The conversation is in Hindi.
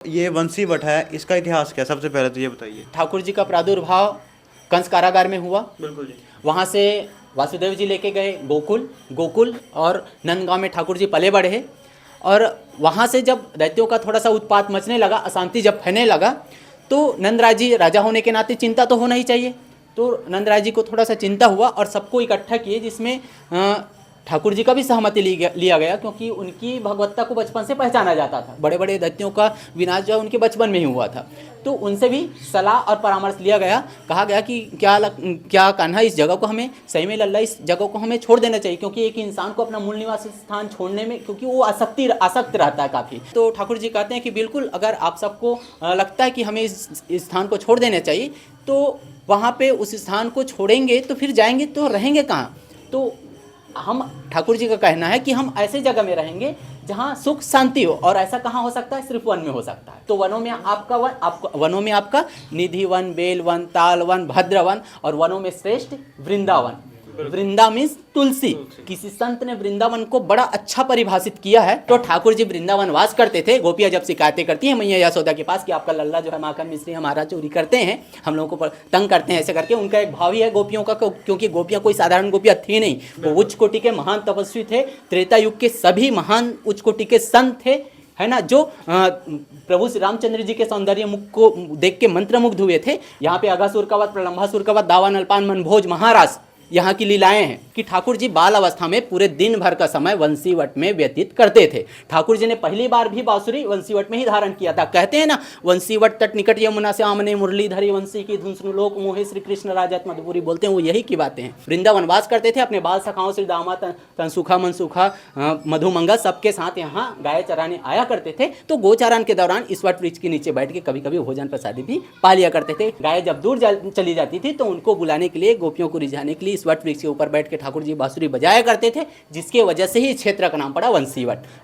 ये वंशीवट है, इसका इतिहास क्या? सबसे पहले तो ये बताइए। ठाकुर जी का प्रादुर्भाव कंस कारागार में हुआ। बिल्कुल जी। वहाँ से वासुदेव जी लेके गए गोकुल और नंदगांव में ठाकुर जी पले बढ़े हैं। और वहाँ से जब दैत्यों का थोड़ा सा उत्पात मचने लगा, अशांति जब फैलने लगा, तो नंदराज जी राजा होने के नाते चिंता तो होना ही चाहिए। तो नंदराज जी को थोड़ा सा चिंता हुआ और सबको इकट्ठा किए, जिसमें ठाकुर जी का भी सहमति लिया गया, क्योंकि उनकी भगवत्ता को बचपन से पहचाना जाता था। बड़े बड़े दैत्यों का विनाश जो है उनके बचपन में ही हुआ था। तो उनसे भी सलाह और परामर्श लिया गया। कहा गया कि क्या कान्हा, इस जगह को हमें सही में, लल्ला, इस जगह को हमें छोड़ देना चाहिए, क्योंकि एक इंसान को अपना मूल निवास स्थान छोड़ने में, क्योंकि वो आसक्त रहता है काफ़ी। तो ठाकुर जी कहते हैं कि बिल्कुल, अगर आप सबको लगता है कि हमें इस स्थान को छोड़ देना चाहिए, तो वहाँ पे उस स्थान को छोड़ेंगे तो फिर जाएंगे तो रहेंगे कहाँ? तो हम, ठाकुर जी का कहना है कि हम ऐसे जगह में रहेंगे जहाँ सुख शांति हो। और ऐसा कहाँ हो सकता है? सिर्फ वन में हो सकता है। तो वनों में आपका निधि वन, बेल वन, ताल वन, भद्र वन, और वनों में श्रेष्ठ वृंदावन। वृंदा मीन्स तुलसी। किसी संत ने वृंदावन को बड़ा अच्छा परिभाषित किया है। तो ठाकुर जी वृंदावन वास करते थे। गोपियाँ जब शिकायतें करती हैं मैया यशोदा के पास कि आपका लल्ला जो है माखन मिश्री हमारा चोरी करते हैं, हम लोगों को तंग करते हैं, ऐसे करके, उनका एक भाव ही है गोपियों का, क्योंकि गोपियाँ कोई साधारण गोपियाँ थी नहीं, वो उच्च कोटि के महान तपस्वी थे। त्रेता युग के सभी महान उच्च कोटि के संत थे, है ना, जो प्रभु श्री रामचंद्र जी के सौंदर्य मुख को देख के मंत्रमुग्ध हुए थे। यहाँ पे अगासुर का वध, प्रलंबासुर का वध, दावा, नलपान, मनभोज, महारास यहाँ की लीलाएं हैं कि ठाकुर जी बाल अवस्था में पूरे दिन भर का समय वंशीवट में व्यतीत करते थे। ठाकुर जी ने पहली बार भी बांसुरी वंशीवट में ही धारण किया था। कहते हैं ना, वंशीवट तट निकट यमुना से आमने मुरलीधरी वंशी की धुन सुन लोक मोहे श्री कृष्ण राजत मधुपुरी। बोलते हैं वो यही की बातें हैं। वृंदावन वास करते थे, अपने बाल सखाओं श्री दामा, तनसुखा, मनसुखा, मधुमंगा सबके साथ यहाँ गाय चराने आया करते थे। तो गोचारण के दौरान इस वट वृक्ष के नीचे बैठ के कभी कभी भोजन प्रसादी भी पा लिया करते थे। गाय जब दूर चली जाती थी तो उनको बुलाने के लिए, गोपियों को रिझाने के लिए इस वट वृक्ष के ऊपर बैठ के ठाकुर जी बांसुरी बजाया करते थे, जिसके वजह से ही क्षेत्र का नाम पड़ा वंशीवट।